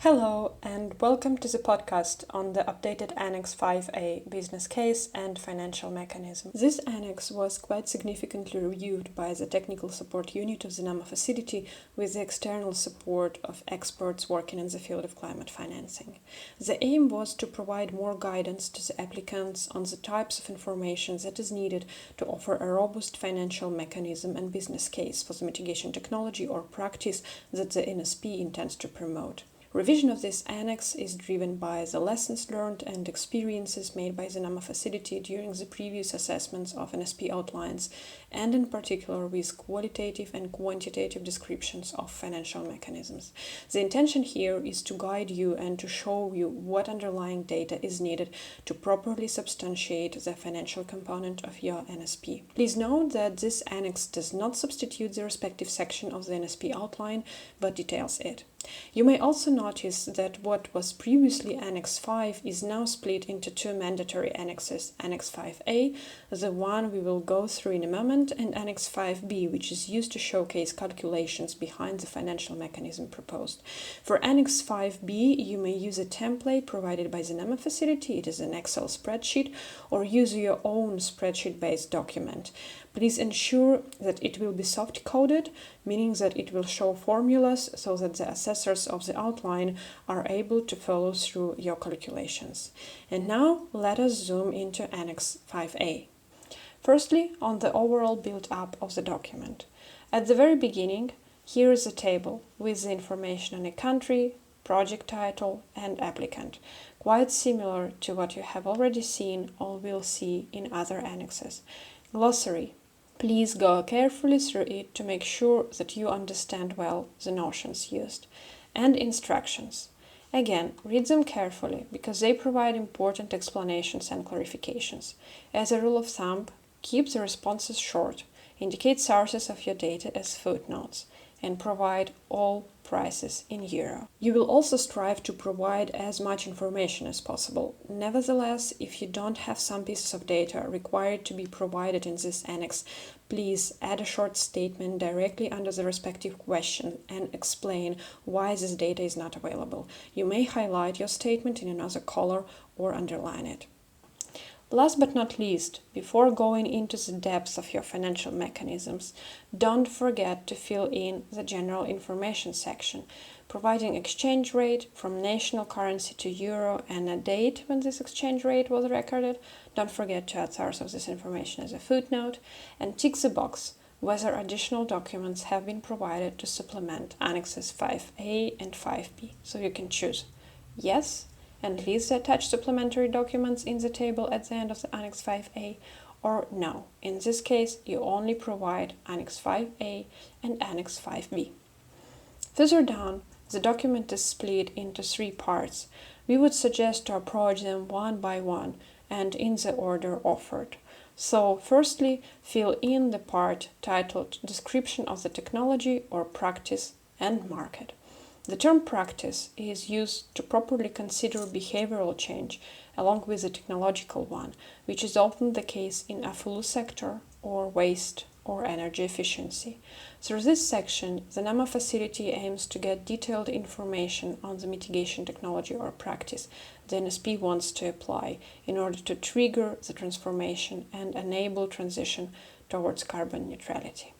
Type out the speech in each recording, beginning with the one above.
Hello and welcome to the podcast on the updated Annex 5A business case and financial mechanism. This annex was quite significantly reviewed by the technical support unit of the NAMA facility with the external support of experts working in the field of climate financing. The aim was to provide more guidance to the applicants on the types of information that is needed to offer a robust financial mechanism and business case for the mitigation technology or practice that the NSP intends to promote. Revision of this annex is driven by the lessons learned and experiences made by the NAMA facility during the previous assessments of NSP outlines, and in particular with qualitative and quantitative descriptions of financial mechanisms. The intention here is to guide you and to show you what underlying data is needed to properly substantiate the financial component of your NSP. Please note that this annex does not substitute the respective section of the NSP outline, but details it. You may also notice that what was previously Annex 5 is now split into two mandatory annexes, Annex 5A, the one we will go through in a moment, and Annex 5B, which is used to showcase calculations behind the financial mechanism proposed. For Annex 5B, you may use a template provided by the NAMA facility, it is an Excel spreadsheet, or use your own spreadsheet-based document. Please ensure that it will be soft-coded, meaning that it will show formulas so that the assessors of the outline are able to follow through your calculations. And now let us zoom into Annex 5A. Firstly, on the overall build-up of the document. At the very beginning, here is a table with the information on a country, project title, and applicant, quite similar to what you have already seen or will see in other annexes. Glossary. Please go carefully through it to make sure that you understand well the notions used. And instructions. Again, read them carefully because they provide important explanations and clarifications. As a rule of thumb, keep the responses short, indicate sources of your data as footnotes, and provide all prices in euro. You will also strive to provide as much information as possible. Nevertheless, if you don't have some pieces of data required to be provided in this annex, please add a short statement directly under the respective question and explain why this data is not available. You may highlight your statement in another color or underline it. Last but not least, before going into the depths of your financial mechanisms, don't forget to fill in the general information section, providing exchange rate from national currency to euro and a date when this exchange rate was recorded. Don't forget to add source of this information as a footnote, and tick the box whether additional documents have been provided to supplement Annexes 5A and 5B. So you can choose yes, and list the attached supplementary documents in the table at the end of the Annex 5A, or no. In this case, you only provide Annex 5A and Annex 5B. Further down, the document is split into three parts. We would suggest to approach them one by one and in the order offered. So, firstly, fill in the part titled Description of the Technology or Practice and Market. The term practice is used to properly consider behavioral change along with the technological one, which is often the case in AFLU sector or waste or energy efficiency. Through this section, the NAMA facility aims to get detailed information on the mitigation technology or practice the NSP wants to apply in order to trigger the transformation and enable transition towards carbon neutrality.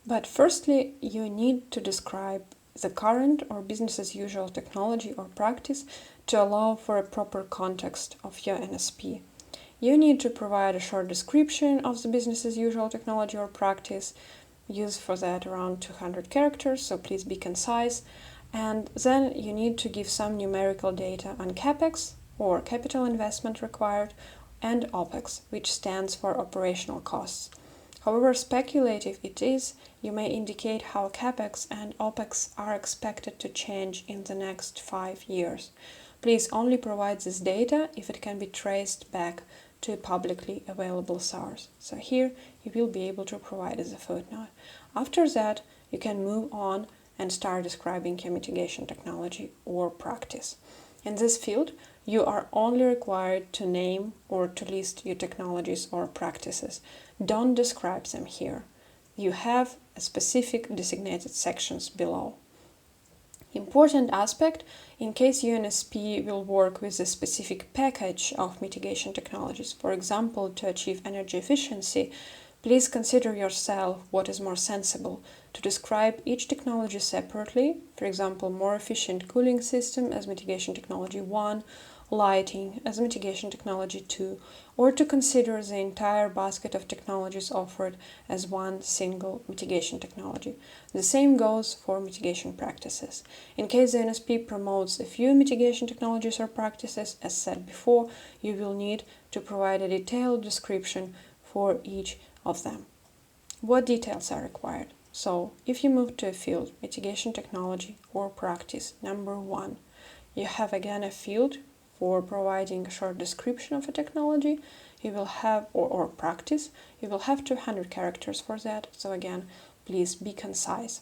But firstly, you need to describe the current or business as usual technology or practice to allow for a proper context of your NSP. You need to provide a short description of the business as usual technology or practice, use for that around 200 characters, so please be concise, and then you need to give some numerical data on CAPEX or capital investment required and OPEX, which stands for operational costs. However speculative it is, you may indicate how CAPEX and OPEX are expected to change in the next 5 years. Please only provide this data if it can be traced back to a publicly available source. So here you will be able to provide as a footnote. After that, you can move on and start describing your mitigation technology or practice. In this field, you are only required to name or to list your technologies or practices. Don't describe them here. You have a specific designated sections below. Important aspect, in case UNSP will work with a specific package of mitigation technologies, for example, to achieve energy efficiency, please consider yourself what is more sensible, to describe each technology separately, for example, more efficient cooling system as mitigation technology 1, lighting as mitigation technology 2, or to consider the entire basket of technologies offered as one single mitigation technology. The same goes for mitigation practices. In case the NSP promotes a few mitigation technologies or practices, as said before, you will need to provide a detailed description for each of them. What details are required? So, if you move to a field, mitigation technology or practice number 1, you have again a field for providing a short description of a technology. You will have, or practice, you will have 200 characters for that. So again, please be concise.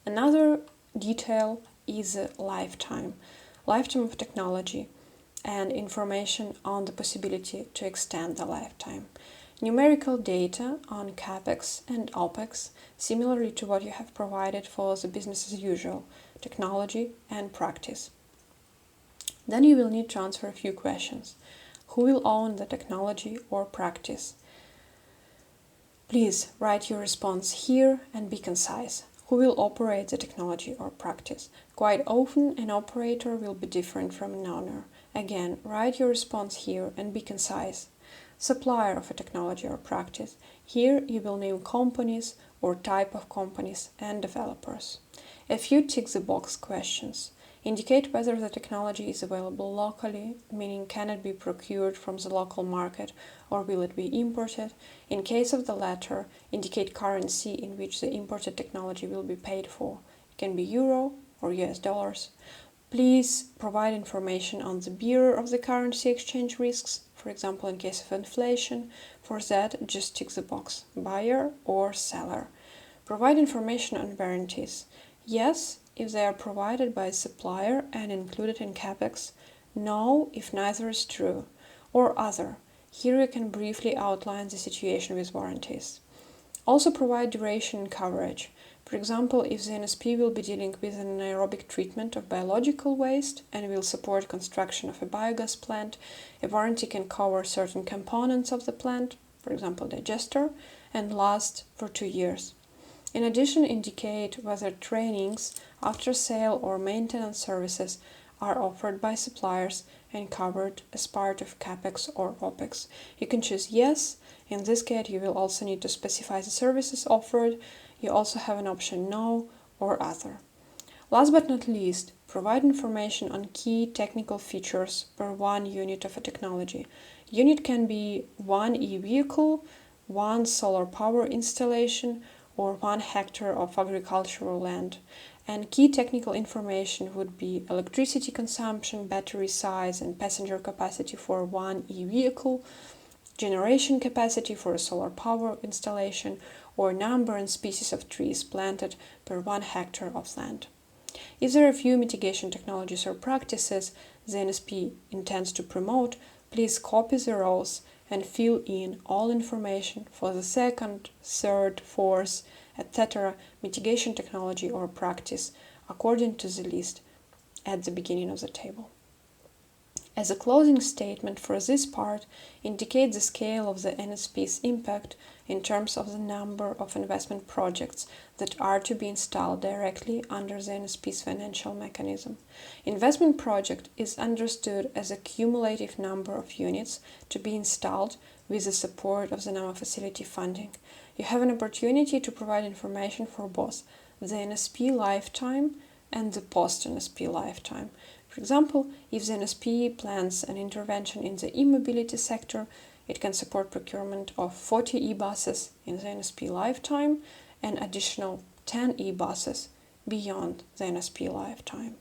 Another detail is a lifetime of technology and information on the possibility to extend the lifetime. Numerical data on CAPEX and OPEX, similarly to what you have provided for the business as usual, technology and practice. Then you will need to answer a few questions. Who will own the technology or practice? Please write your response here and be concise. Who will operate the technology or practice? Quite often, an operator will be different from an owner. Again, write your response here and be concise. Supplier of a technology or practice. Here you will name companies or type of companies and developers. A few tick-the-box questions. Indicate whether the technology is available locally, meaning can it be procured from the local market or will it be imported. In case of the latter, indicate currency in which the imported technology will be paid for. It can be euro or US dollars. Please provide information on the bearer of the currency exchange risks, for example, in case of inflation. For that, just tick the box, buyer or seller. Provide information on warranties. Yes, if they are provided by a supplier and included in CAPEX. No, if neither is true. Or other. Here you can briefly outline the situation with warranties. Also provide duration and coverage. For example, if the NSP will be dealing with an anaerobic treatment of biological waste and will support construction of a biogas plant, a warranty can cover certain components of the plant, for example, digester, and last for 2 years. In addition, indicate whether trainings, after-sale or maintenance services are offered by suppliers and covered as part of CAPEX or OPEX. You can choose yes. In this case, you will also need to specify the services offered. You also have an option no or other. Last but not least, provide information on key technical features per one unit of a technology. Unit can be one e-vehicle, one solar power installation, or 1 hectare of agricultural land. And key technical information would be electricity consumption, battery size, and passenger capacity for one e-vehicle, generation capacity for a solar power installation, or number and species of trees planted per 1 hectare of land. If there are few mitigation technologies or practices the NSP intends to promote, please copy the rows and fill in all information for the second, third, fourth, etc. mitigation technology or practice according to the list at the beginning of the table. As a closing statement for this part, indicate the scale of the NSP's impact in terms of the number of investment projects that are to be installed directly under the NSP's financial mechanism. Investment project is understood as a cumulative number of units to be installed with the support of the NAMA facility funding. You have an opportunity to provide information for both the NSP lifetime and the post-NSP lifetime. For example, if the NSP plans an intervention in the e-mobility sector, it can support procurement of 40 e-buses in the NSP lifetime and additional 10 e-buses beyond the NSP lifetime.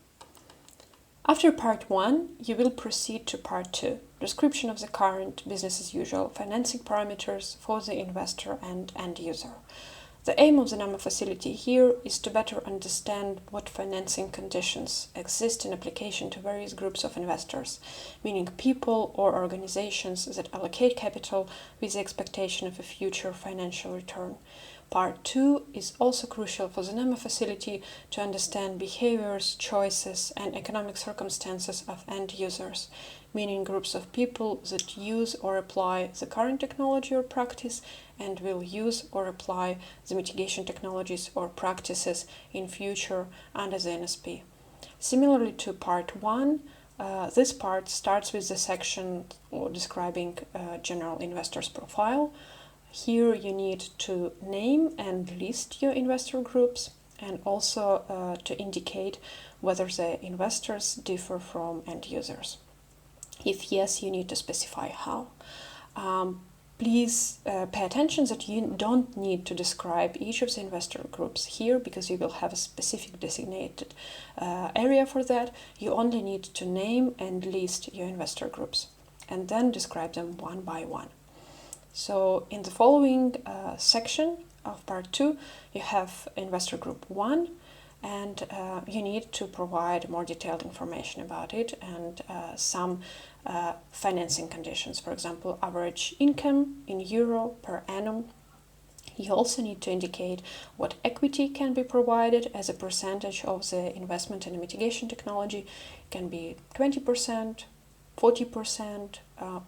After part 1, you will proceed to part 2, description of the current business as usual financing parameters for the investor and end user. The aim of the NAMA facility here is to better understand what financing conditions exist in application to various groups of investors, meaning people or organizations that allocate capital with the expectation of a future financial return. Part 2 is also crucial for the NEMA facility to understand behaviors, choices, and economic circumstances of end users, meaning groups of people that use or apply the current technology or practice and will use or apply the mitigation technologies or practices in future under the NSP. Similarly to Part 1, this part starts with the section describing general investor's profile. Here you need to name and list your investor groups and also to indicate whether the investors differ from end users. If yes, you need to specify how. Please pay attention that you don't need to describe each of the investor groups here because you will have a specific designated area for that. You only need to name and list your investor groups and then describe them one by one. So in the following section of Part 2, you have investor group 1, and you need to provide more detailed information about it and some financing conditions. For example, average income in euro per annum. You also need to indicate what equity can be provided as a percentage of the investment in mitigation technology. It can be 20%, 40%,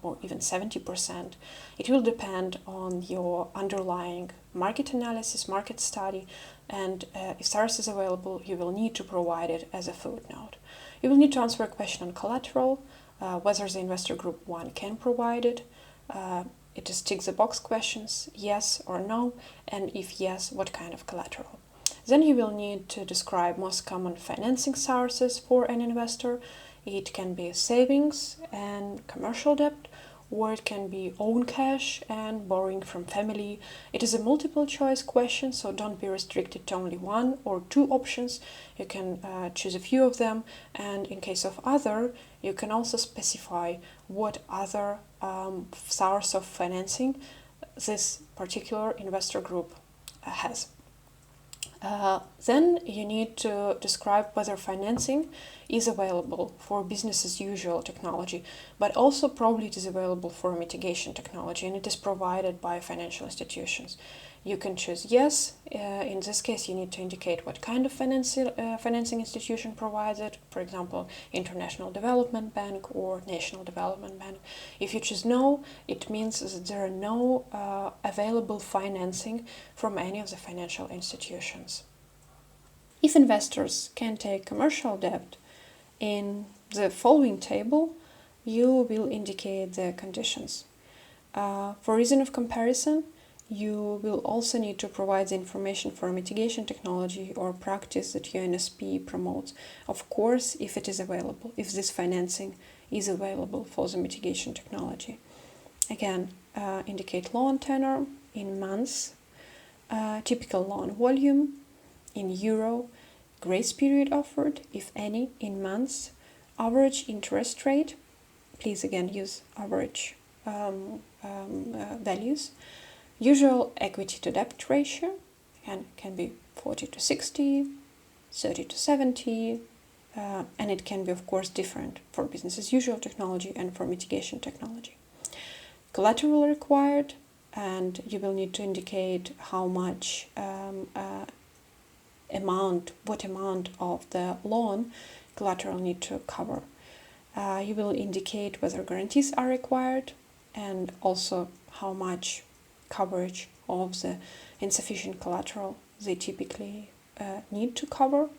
or even 70%. It will depend on your underlying market analysis, market study, and if SARS is available, you will need to provide it as a footnote. You will need to answer a question on collateral, whether the investor group 1 can provide it. It is tick the box questions, yes or no, and if yes, what kind of collateral. Then you will need to describe most common financing sources for an investor. It can be savings and commercial debt, or it can be own cash and borrowing from family. It is a multiple choice question, so don't be restricted to only one or two options. You can choose a few of them, and in case of other, you can also specify what other source of financing this particular investor group has. Then you need to describe whether financing is available for business as usual technology, but also probably it is available for mitigation technology and it is provided by financial institutions. You can choose yes. In this case, you need to indicate what kind of financing institution provides it, for example, International Development Bank or National Development Bank. If you choose no, it means that there are no available financing from any of the financial institutions. If investors can take commercial debt, in the following table, you will indicate the conditions. For reason of comparison, you will also need to provide the information for mitigation technology or practice that your NSP promotes. Of course, if it is available, if this financing is available for the mitigation technology. Again, indicate loan tenor in months, typical loan volume in euro, grace period offered, if any, in months, average interest rate, please again use average values, usual equity to debt ratio, and can be 40 to 60, 30 to 70, and it can be of course different for business as usual technology and for mitigation technology. Collateral required, and you will need to indicate how much what amount of the loan collateral need to cover. You will indicate whether guarantees are required and also how much coverage of the insufficient collateral they typically need to cover.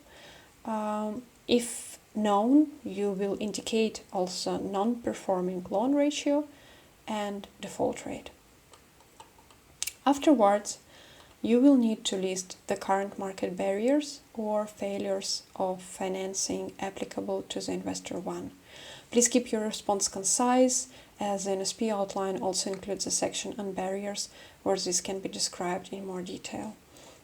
If known, you will indicate also non-performing loan ratio and default rate. Afterwards, you will need to list the current market barriers or failures of financing applicable to the investor 1. Please keep your response concise, as the NSP outline also includes a section on barriers where this can be described in more detail.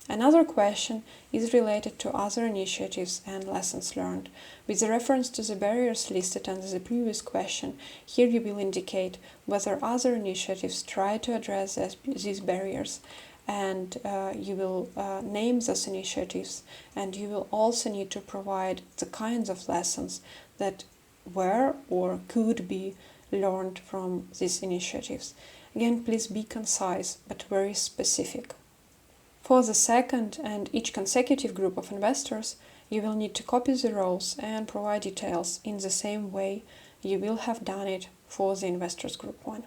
Another question is related to other initiatives and lessons learned. With the reference to the barriers listed under the previous question, here you will indicate whether other initiatives try to address these barriers, and you will name those initiatives, and you will also need to provide the kinds of lessons that were or could be learned from these initiatives. Again, please be concise but very specific. For the second and each consecutive group of investors, you will need to copy the roles and provide details in the same way you will have done it for the investors group 1.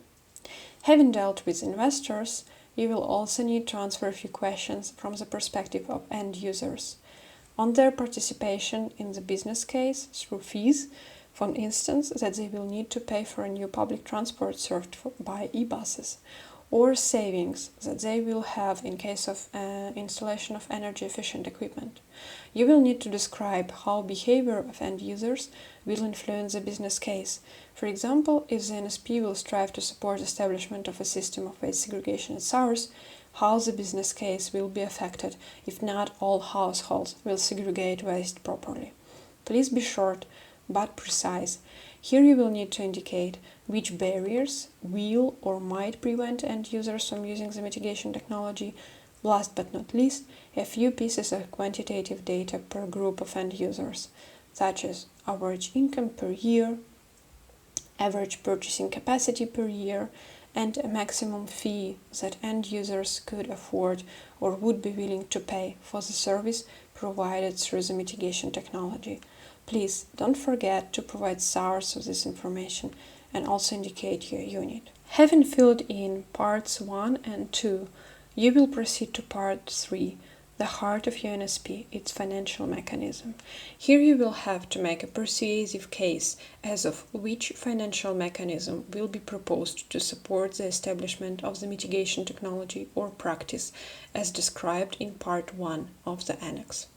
Having dealt with investors, you will also need to answer a few questions from the perspective of end users on their participation in the business case through fees, for instance, that they will need to pay for a new public transport served by e-buses, or savings that they will have in case of installation of energy-efficient equipment. You will need to describe how behavior of end users will influence the business case. For example, if the NSP will strive to support establishment of a system of waste segregation at source, how the business case will be affected if not all households will segregate waste properly. Please be short but precise. Here you will need to indicate which barriers will or might prevent end users from using the mitigation technology. Last but not least, a few pieces of quantitative data per group of end users, such as average income per year, average purchasing capacity per year, and a maximum fee that end users could afford or would be willing to pay for the service provided through the mitigation technology. Please don't forget to provide source of this information and also indicate your unit. Having filled in parts 1 and 2, you will proceed to part 3, the heart of your NSP, its financial mechanism. Here you will have to make a persuasive case as of which financial mechanism will be proposed to support the establishment of the mitigation technology or practice as described in part 1 of the Annex.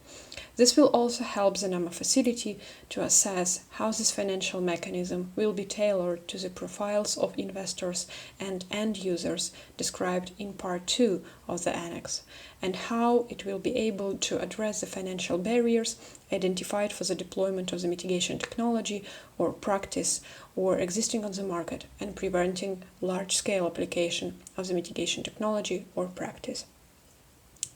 This will also help the NAMA facility to assess how this financial mechanism will be tailored to the profiles of investors and end users described in Part 2 of the Annex, and how it will be able to address the financial barriers identified for the deployment of the mitigation technology or practice or existing on the market and preventing large-scale application of the mitigation technology or practice.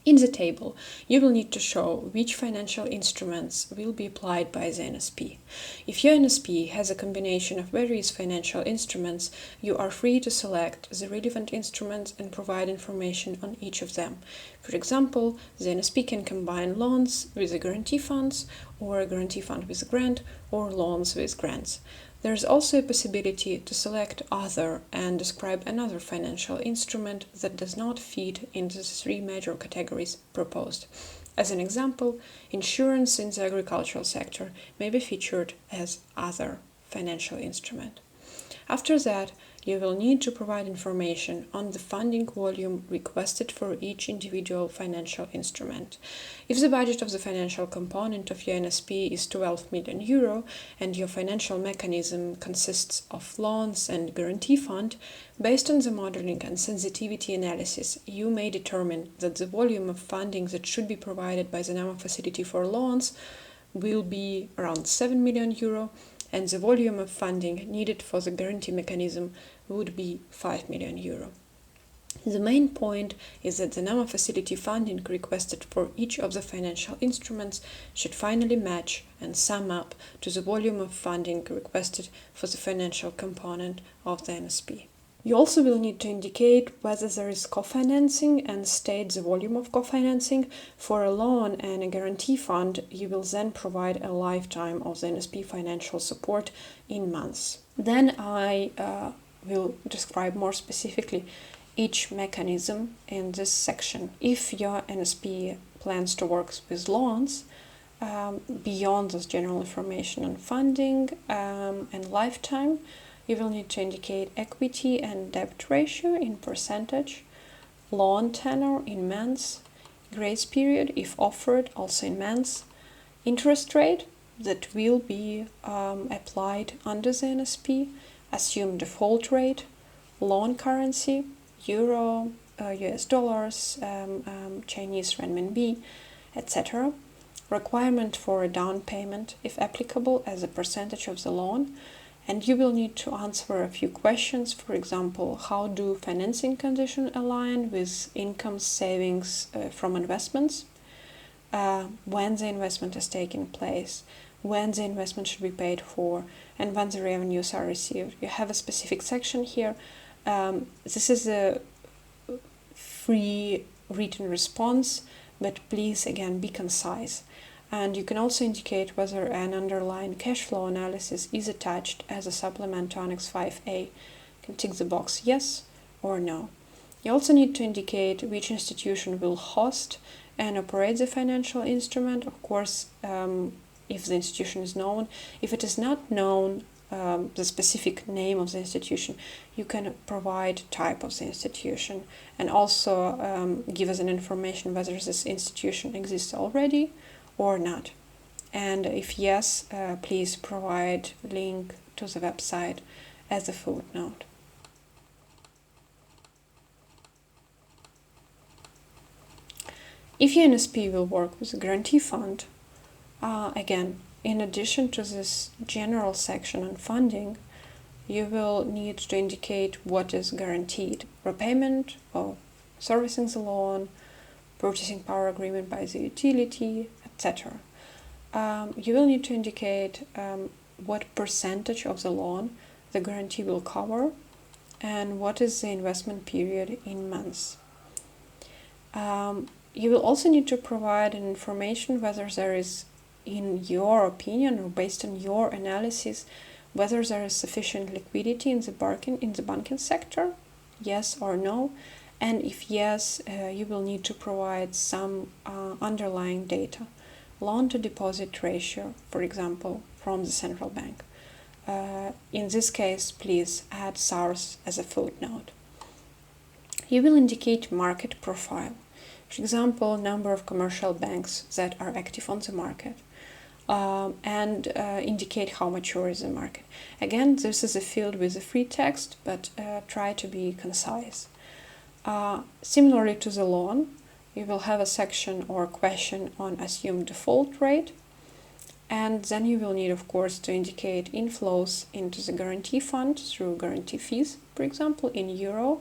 In the table, you will need to show which financial instruments will be applied by the NSP. If your NSP has a combination of various financial instruments, you are free to select the relevant instruments and provide information on each of them. For example, the NSP can combine loans with a guarantee funds, or a guarantee fund with a grant, or loans with grants. There is also a possibility to select Other and describe another financial instrument that does not fit into the 3 major categories proposed. As an example, insurance in the agricultural sector may be featured as Other financial instrument. After that, you will need to provide information on the funding volume requested for each individual financial instrument. If the budget of the financial component of your NSP is 12 million euro and your financial mechanism consists of loans and guarantee fund, based on the modeling and sensitivity analysis, you may determine that the volume of funding that should be provided by the NAMA facility for loans will be around 7 million euro, and the volume of funding needed for the guarantee mechanism would be 5 million euro. The main point is that the NAMA facility funding requested for each of the financial instruments should finally match and sum up to the volume of funding requested for the financial component of the NSP. You also will need to indicate whether there is co-financing and state the volume of co-financing. For a loan and a guarantee fund, you will then provide a lifetime of the NSP financial support in months. Then I will describe more specifically each mechanism in this section. If your NSP plans to work with loans, beyond this general information on funding and lifetime, you will need to indicate equity and debt ratio in percentage, loan tenor in months, grace period if offered also in months, interest rate that will be applied under the NSP, assumed default rate, loan currency, euro, US dollars, Chinese renminbi, etc. Requirement for a down payment if applicable as a percentage of the loan. And you will need to answer a few questions. For example, how do financing conditions align with income savings from investments? When the investment is taking place, when the investment should be paid for, and when the revenues are received. You have a specific section here. This is a free written response, but please again be concise. And you can also indicate whether an underlying cash flow analysis is attached as a supplement to Annex 5A. You can tick the box yes or no. You also need to indicate which institution will host and operate the financial instrument. Of course, if the institution is known. If it is not known, the specific name of the institution, you can provide type of the institution, and also give us an information whether this institution exists already or not. And if yes, please provide link to the website as a footnote. If your NSP will work with a guarantee fund, again, in addition to this general section on funding, you will need to indicate what is guaranteed: repayment of servicing the loan, purchasing power agreement by the utility, etc. You will need to indicate what percentage of the loan the guarantee will cover and what is the investment period in months. You will also need to provide an information whether there is, in your opinion or based on your analysis, whether there is sufficient liquidity in the banking sector, yes or no. And if yes, you will need to provide some underlying data. Loan to deposit ratio, for example, from the central bank. In this case, please add SARS as a footnote. You will indicate market profile. For example, number of commercial banks that are active on the market, and indicate how mature is the market. Again, this is a field with a free text, but try to be concise. Similarly to the loan, you will have a section or question on assumed default rate, and then you will need, of course, to indicate inflows into the guarantee fund through guarantee fees, for example, in euro,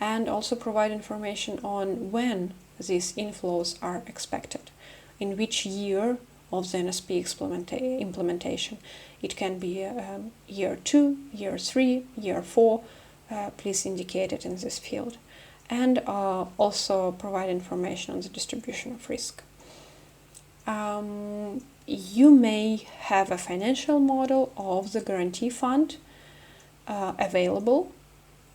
and also provide information on when these inflows are expected, in which year of the NSP implementation. It can be year 2, year 3, year 4. Please indicate it in this field. And also provide information on the distribution of risk. You may have a financial model of the guarantee fund available,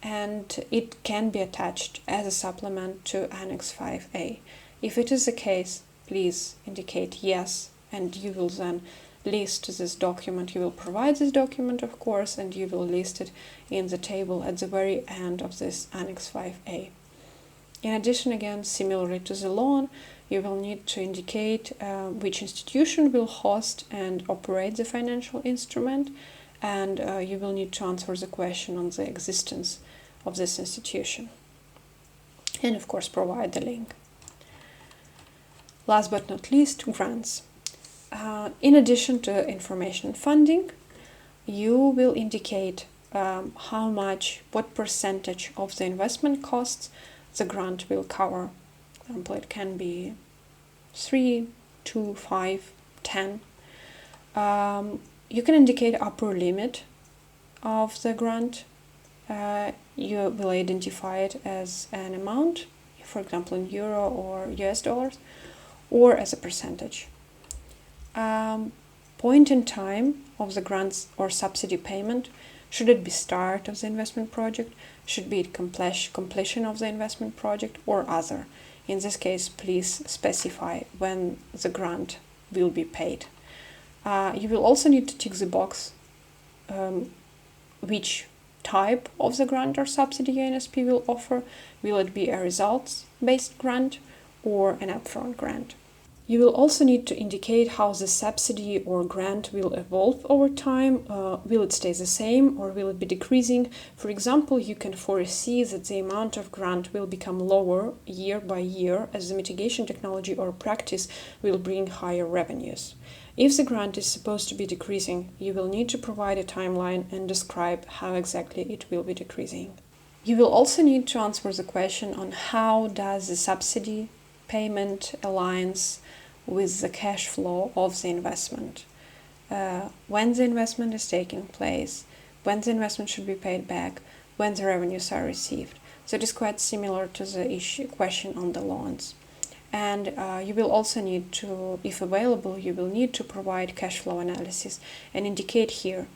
and it can be attached as a supplement to Annex 5A. If it is the case, please indicate yes, and you will then list this document. You will provide this document, of course, and you will list it in the table at the very end of this Annex 5A. In addition, again, similarly to the loan, you will need to indicate which institution will host and operate the financial instrument, and you will need to answer the question on the existence of this institution. And of course, provide the link. Last but not least, grants. In addition to information on funding, you will indicate how much, what percentage of the investment costs the grant will cover. For example, it can be 3, 2, 5, 10. You can indicate upper limit of the grant. You will identify it as an amount, for example, in euro or US dollars, or as a percentage. Point in time of the grants or subsidy payment. Should it be start of the investment project? Should be it completion of the investment project, or other? In this case, please specify when the grant will be paid. You will also need to tick the box which type of the grant or subsidy NSP will offer. Will it be a results-based grant or an upfront grant? You will also need to indicate how the subsidy or grant will evolve over time. Will it stay the same or will it be decreasing? For example, you can foresee that the amount of grant will become lower year by year as the mitigation technology or practice will bring higher revenues. If the grant is supposed to be decreasing, you will need to provide a timeline and describe how exactly it will be decreasing. You will also need to answer the question on how does the subsidy payment aligns with the cash flow of the investment. When the investment is taking place, when the investment should be paid back, when the revenues are received. So it is quite similar to the question on the loans. And you will also need to, if available, you will need to provide cash flow analysis and indicate here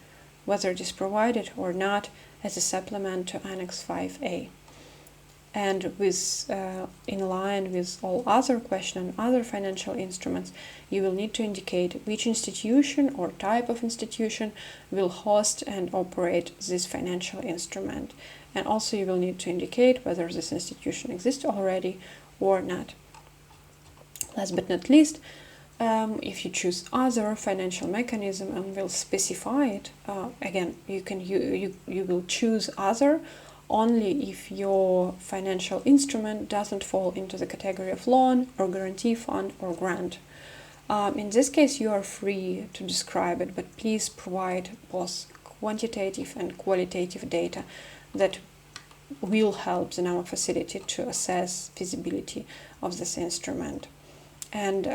whether it is provided or not as a supplement to Annex 5A. And with in line with all other questions and other financial instruments, you will need to indicate which institution or type of institution will host and operate this financial instrument. And also you will need to indicate whether this institution exists already or not. Last but not least, if you choose other financial mechanism and will specify it, again, you will choose other only if your financial instrument doesn't fall into the category of loan or guarantee fund or grant. In this case, you are free to describe it, but please provide both quantitative and qualitative data that will help the NAMA facility to assess feasibility of this instrument. And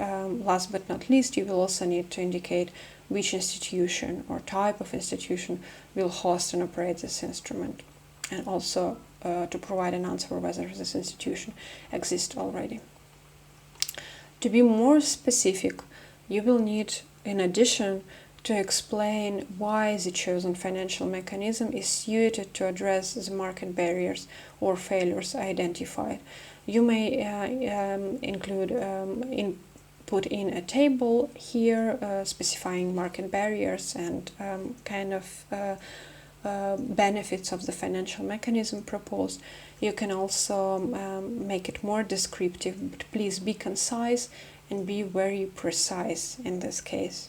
last but not least, you will also need to indicate which institution or type of institution will host and operate this instrument, and also to provide an answer whether this institution exists already. To be more specific, you will need, in addition, to explain why the chosen financial mechanism is suited to address the market barriers or failures identified. You may put in a table here specifying market barriers and kind of benefits of the financial mechanism proposed. You can also make it more descriptive, but please be concise and be very precise in this case.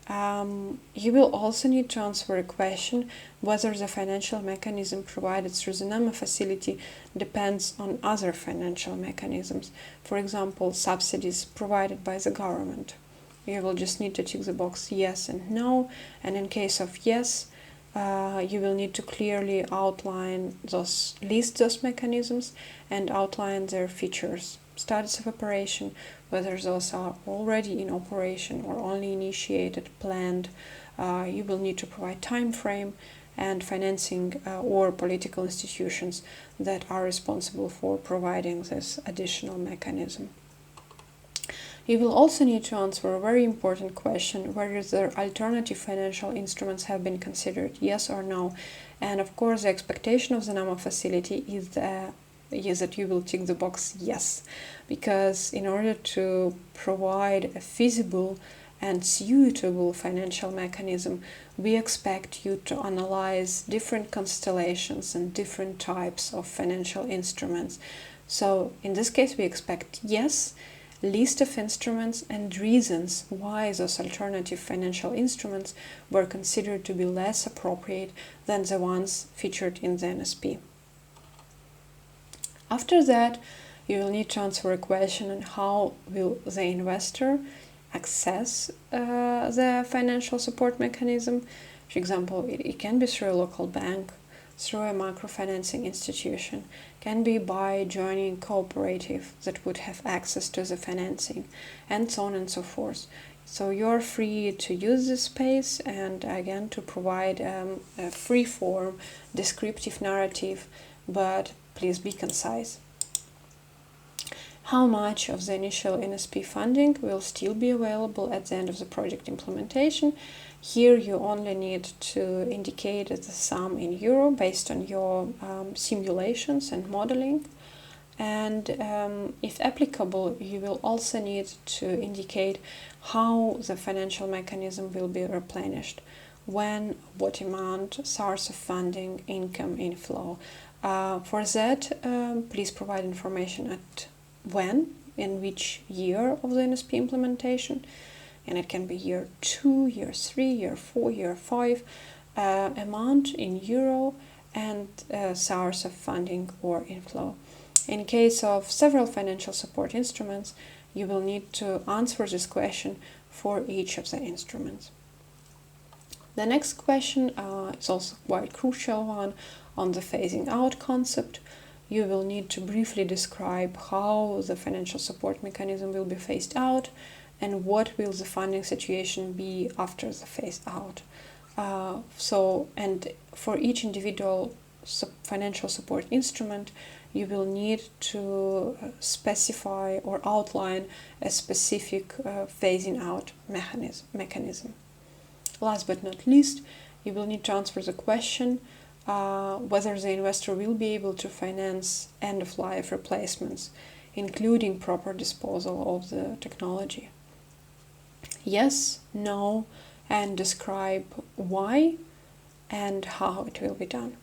You will also need to answer a question whether the financial mechanism provided through the NAMA facility depends on other financial mechanisms, for example, subsidies provided by the government. You will just need to tick the box yes and no, and in case of yes, you will need to clearly list those mechanisms and outline their features, status of operation, whether those are already in operation or only initiated, planned. You will need to provide time frame and financing or political institutions that are responsible for providing this additional mechanism. You will also need to answer a very important question, whether the alternative financial instruments have been considered, yes or no. And of course, the expectation of the NAMA facility is that you will tick the box yes, because in order to provide a feasible and suitable financial mechanism, we expect you to analyze different constellations and different types of financial instruments. So in this case, we expect yes, list of instruments and reasons why those alternative financial instruments were considered to be less appropriate than the ones featured in the NSP. After that, you will need to answer a question on how will the investor access the financial support mechanism. For example, it can be through a local bank, through a microfinancing institution, can be by joining a cooperative that would have access to the financing, and so on and so forth. So you're free to use this space and again to provide a free-form descriptive narrative, but please be concise. How much of the initial NSP funding will still be available at the end of the project implementation? Here you only need to indicate the sum in euro based on your simulations and modeling. And if applicable, you will also need to indicate how the financial mechanism will be replenished, when, what amount, source of funding, income, inflow. For that, please provide information at when, in which year of the NSP implementation, and it can be year 2, year 3, year 4, year 5, amount in euro, and source of funding or inflow. In case of several financial support instruments, you will need to answer this question for each of the instruments. The next question is also quite crucial one on the phasing out concept. You will need to briefly describe how the financial support mechanism will be phased out and what will the funding situation be after the phase out. And for each individual financial support instrument, you will need to specify or outline a specific phasing out mechanism. Last but not least, you will need to answer the question whether the investor will be able to finance end-of-life replacements, including proper disposal of the technology. Yes, no, and describe why and how it will be done.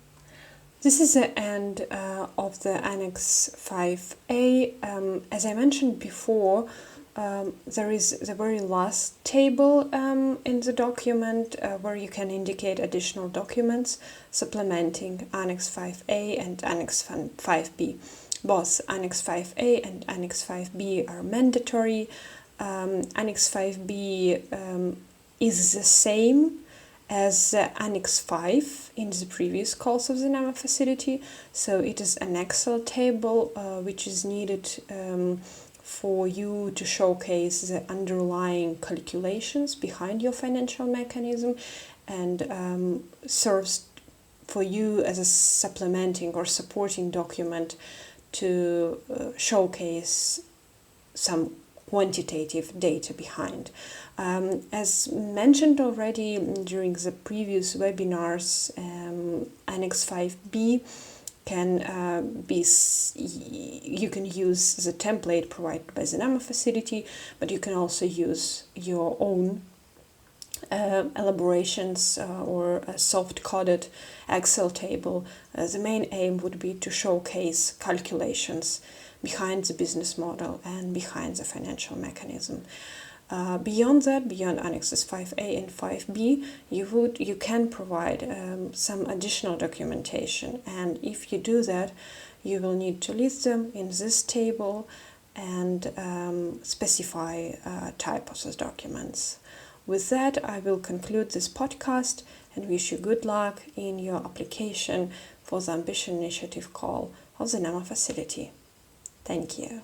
This is the end of the Annex 5A. As I mentioned before, there is the very last table in the document where you can indicate additional documents supplementing Annex 5A and Annex 5B. Both Annex 5A and Annex 5B are mandatory. Annex 5B is the same as Annex 5 in the previous calls of the NAMA facility. So it is an Excel table which is needed for you to showcase the underlying calculations behind your financial mechanism, and serves for you as a supplementing or supporting document to showcase some quantitative data behind. As mentioned already during the previous webinars, Annex 5B can you can use the template provided by the NAMA facility, but you can also use your own elaborations or a soft-coded Excel table. The main aim would be to showcase calculations behind the business model and behind the financial mechanism. Beyond that, beyond Annexes 5A and 5B, you can provide some additional documentation, and if you do that, you will need to list them in this table and specify type of those documents. With that, I will conclude this podcast and wish you good luck in your application for the Ambition Initiative call of the NAMA facility. Thank you.